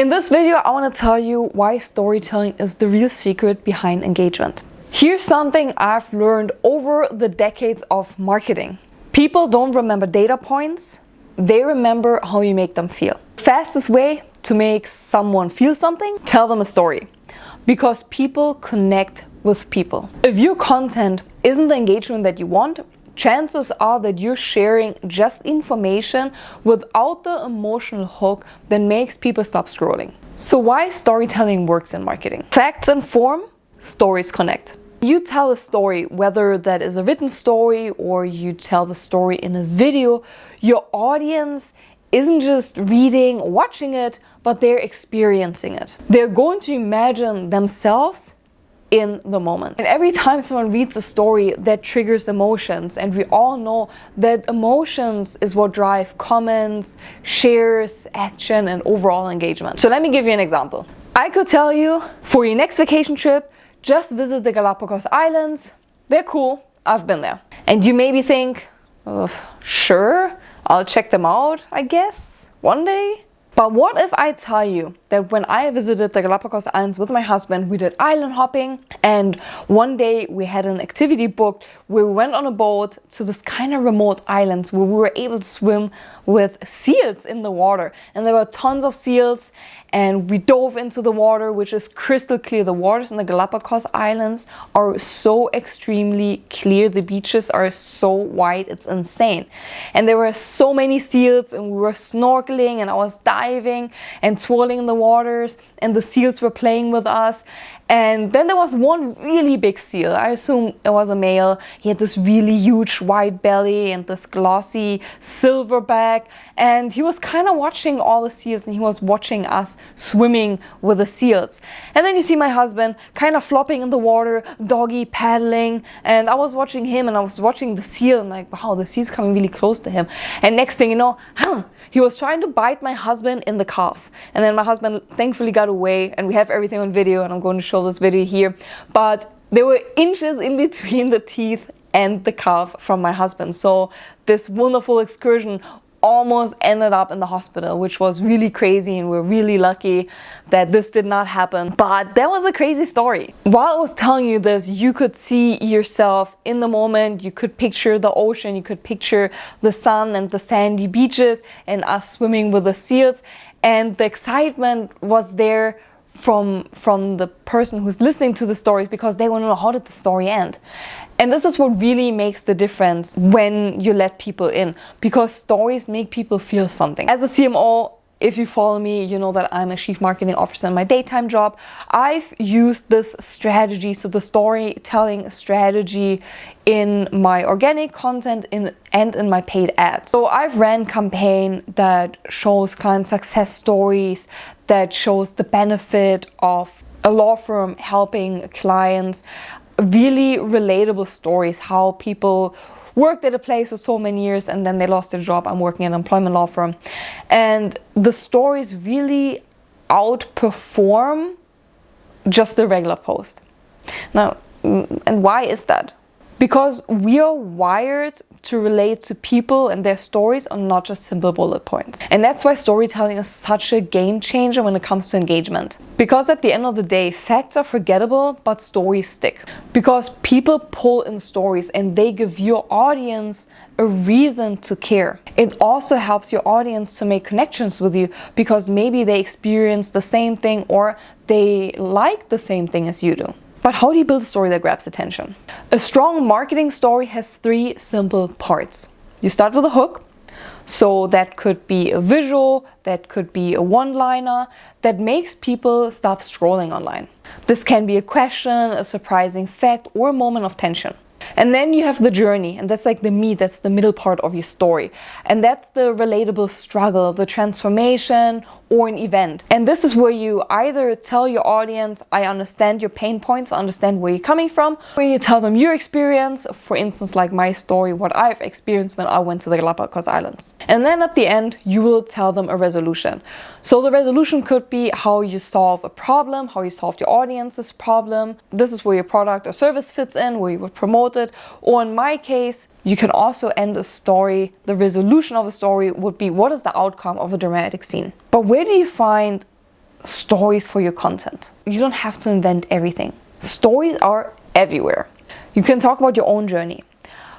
In this video, I want to tell you why storytelling is the real secret behind engagement. Here's something I've learned over the decades of marketing. People don't remember data points, they remember how you make them feel. Fastest way to make someone feel something, tell them a story. Because people connect with people. If your content isn't the engagement that you want, chances are that you're sharing just information without the emotional hook that makes people stop scrolling. So why storytelling works in marketing? Facts inform, stories connect. You tell a story, whether that is a written story or you tell the story in a video, your audience isn't just reading or watching it, but they're experiencing it. They're going to imagine themselves in the moment. And every time someone reads a story, that triggers emotions, and we all know that emotions is what drive comments, shares, action, and overall engagement. So let me give you an example. I could tell you, for your next vacation trip, just visit the Galapagos Islands. They're cool, I've been there. And you maybe think, oh, sure, I'll check them out, I guess, one day. But what if I tell you that when I visited the Galapagos Islands with my husband, we did island hopping, and one day we had an activity booked where we went on a boat to this kind of remote islands where we were able to swim with seals in the water. And there were tons of seals, and we dove into the water, which is crystal clear. The waters in the Galapagos Islands are so extremely clear. The beaches are so white, it's insane. And there were so many seals, and we were snorkeling, and I was diving and swirling in the waters, and the seals were playing with us. And then there was one really big seal. I assume it was a male. He had this really huge white belly and this glossy silver back. And he was kind of watching all the seals, and he was watching us swimming with the seals. And then you see my husband kind of flopping in the water, doggy paddling. And I was watching him, and I was watching the seal, and like, wow, the seal's coming really close to him. And next thing you know, he was trying to bite my husband in the calf. And then my husband thankfully got away, and we have everything on video, and I'm going to show this video here. But there were inches in between the teeth and the calf from my husband. So this wonderful excursion almost ended up in the hospital, which was really crazy, and we're really lucky that this did not happen. But that was a crazy story. While I was telling you this, you could see yourself in the moment. You could picture the ocean, you could picture the sun and the sandy beaches and us swimming with the seals, and the excitement was there from the person who's listening to the stories, because they want to know, how did the story end? And this is what really makes the difference when you let people in, because stories make people feel something. As a CMO, if you follow me, you know that I'm a chief marketing officer in my daytime job. I've used this strategy, so the storytelling strategy, in my organic content and in my paid ads. So I've ran campaign that shows client success stories, that shows the benefit of a law firm helping clients, really relatable stories, how people worked at a place for so many years and then they lost their job. I'm working at an employment law firm, and the stories really outperform just a regular post. Now, and why is that? Because we are wired to relate to people and their stories are not just simple bullet points. And that's why storytelling is such a game changer when it comes to engagement. Because at the end of the day, facts are forgettable, but stories stick. Because people pull in stories and they give your audience a reason to care. It also helps your audience to make connections with you, because maybe they experience the same thing or they like the same thing as you do. But how do you build a story that grabs attention? A strong marketing story has 3 simple parts. You start with a hook. So that could be a visual, that could be a one-liner that makes people stop scrolling online. This can be a question, a surprising fact, or a moment of tension. And then you have the journey, and that's like the meat, that's the middle part of your story. And that's the relatable struggle, the transformation, or an event. And this is where you either tell your audience, I understand your pain points, I understand where you're coming from, or you tell them your experience, for instance, like my story, what I've experienced when I went to the Galapagos Islands. And then at the end, you will tell them a resolution. So the resolution could be how you solve a problem, how you solved your audience's problem. This is where your product or service fits in, where you would promote it. Or in my case, you can also end a story. The resolution of a story would be, what is the outcome of a dramatic scene? But where do you find stories for your content. You don't have to invent everything. Stories are everywhere. You can talk about your own journey,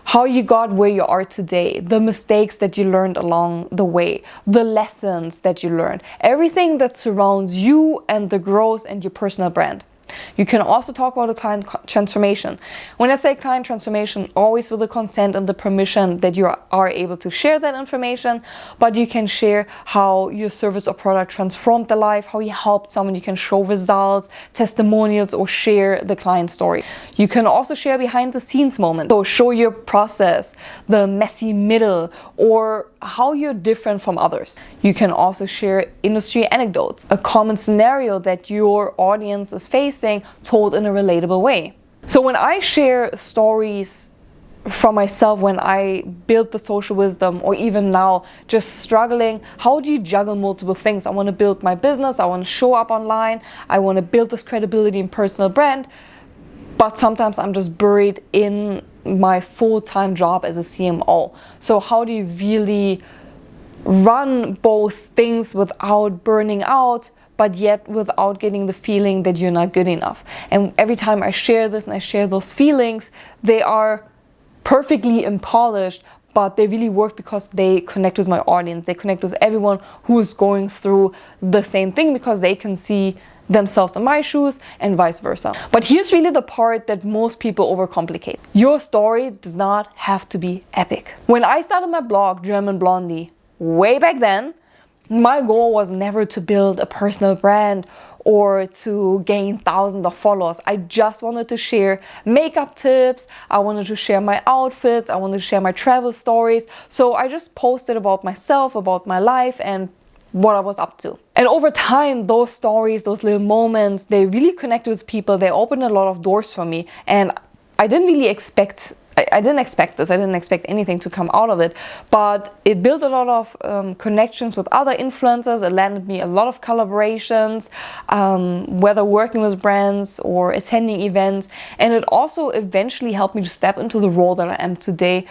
how you got where you are today, the mistakes that you learned along the way, the lessons that you learned, everything that surrounds you and the growth and your personal brand. You can also talk about a client transformation. When I say client transformation, always with the consent and the permission that you are able to share that information, but you can share how your service or product transformed their life, how you helped someone. You can show results, testimonials, or share the client story. You can also share behind the scenes moments. So show your process, the messy middle, or how you're different from others. You can also share industry anecdotes, a common scenario that your audience is facing, told in a relatable way. So when I share stories from myself, when I built the social wisdom, or even now just struggling, how do you juggle multiple things? I want to build my business, I want to show up online, I want to build this credibility and personal brand, but sometimes I'm just buried in my full-time job as a CMO. So how do you really run both things without burning out, but yet without getting the feeling that you're not good enough? And every time I share this and I share those feelings, they are perfectly unpolished, but they really work because they connect with my audience. They connect with everyone who is going through the same thing, because they can see themselves in my shoes and vice versa. But here's really the part that most people overcomplicate. Your story does not have to be epic. When I started my blog, German Blondie, way back then, my goal was never to build a personal brand or to gain thousands of followers. I just wanted to share makeup tips. I wanted to share my outfits. I wanted to share my travel stories. So I just posted about myself, about my life, and what I was up to. And over time, those stories, those little moments, they really connected with people. They opened a lot of doors for me. And I didn't really expect I didn't expect this. I didn't expect anything to come out of it, but it built a lot of connections with other influencers. It landed me a lot of collaborations, whether working with brands or attending events. And it also eventually helped me to step into the role that I am today,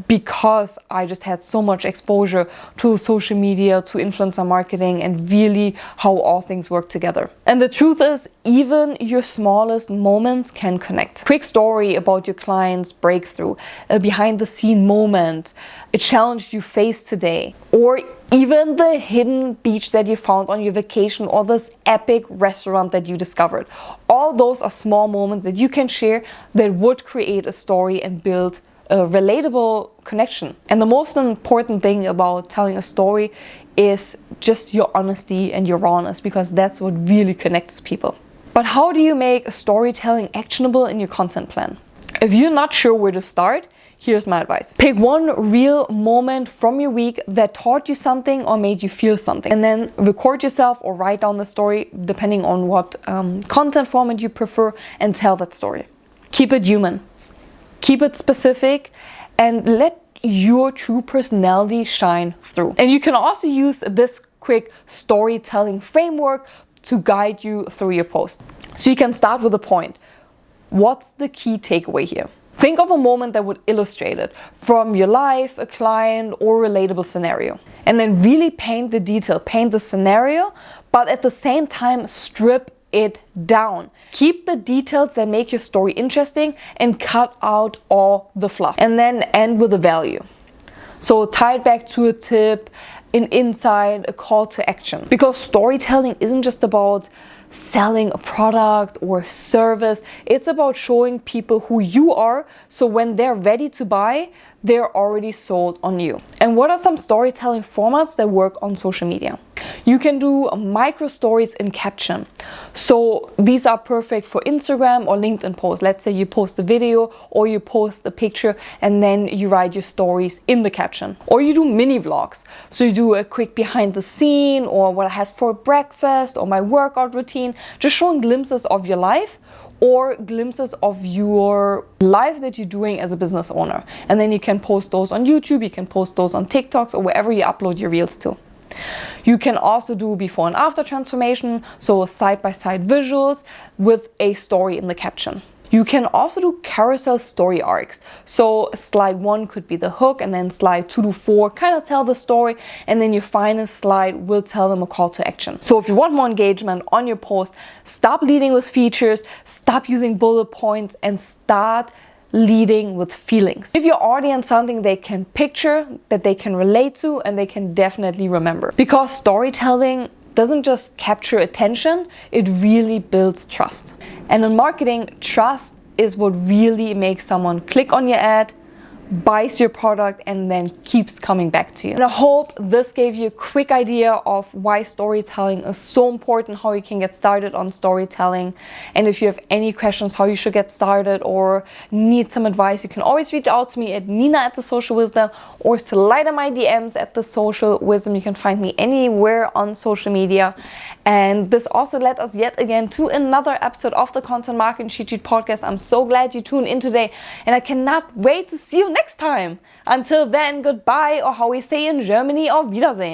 because I just had so much exposure to social media, to influencer marketing, and really how all things work together. And the truth is, even your smallest moments can connect. Quick story about your client's breakthrough, a behind the scene moment, a challenge you faced today, or even the hidden beach that you found on your vacation, or this epic restaurant that you discovered. All those are small moments that you can share that would create a story and build a relatable connection. And the most important thing about telling a story is just your honesty and your rawness, because that's what really connects people. But how do you make storytelling actionable in your content plan? If you're not sure where to start, here's my advice. Pick one real moment from your week that taught you something or made you feel something, and then record yourself or write down the story depending on what content format you prefer, and tell that story. Keep it human. Keep it specific, and let your true personality shine through. And you can also use this quick storytelling framework to guide you through your post. So you can start with a point. What's the key takeaway here? Think of a moment that would illustrate it from your life, a client, or relatable scenario. And then really paint the detail, paint the scenario, but at the same time strip it down. Keep the details that make your story interesting and cut out all the fluff. And then end with a value. So tie it back to a tip, an insight, a call to action. Because storytelling isn't just about selling a product or service. It's about showing people who you are, so when they're ready to buy, they're already sold on you. And what are some storytelling formats that work on social media? You can do micro stories in caption. So these are perfect for Instagram or LinkedIn posts. Let's say you post a video or you post a picture and then you write your stories in the caption. Or you do mini vlogs. So you do a quick behind the scene, or what I had for breakfast, or my workout routine, just showing glimpses of your life, or glimpses of your life that you're doing as a business owner. And then you can post those on YouTube, you can post those on TikToks, or wherever you upload your reels to. You can also do before and after transformation, so side-by-side visuals with a story in the caption. You can also do carousel story arcs. So slide 1 could be the hook, and then slide 2 to 4 kind of tell the story, and then your final slide will tell them a call to action. So if you want more engagement on your post, stop leading with features, stop using bullet points, and start leading with feelings. Give your audience something they can picture, that they can relate to, and they can definitely remember. Because storytelling doesn't just capture attention, it really builds trust. And in marketing, trust is what really makes someone click on your ad, buys your product, and then keeps coming back to you. And I hope this gave you a quick idea of why storytelling is so important, how you can get started on storytelling. And if you have any questions how you should get started or need some advice, you can always reach out to me at Nina@thesocialwisdom or slide in my DMs at @thesocialwisdom. You can find me anywhere on social media. And this also led us yet again to another episode of the Content Marketing Cheat Sheet podcast. I'm so glad you tuned in today, and I cannot wait to see you next time. Until then, goodbye, or how we say in Germany, auf Wiedersehen.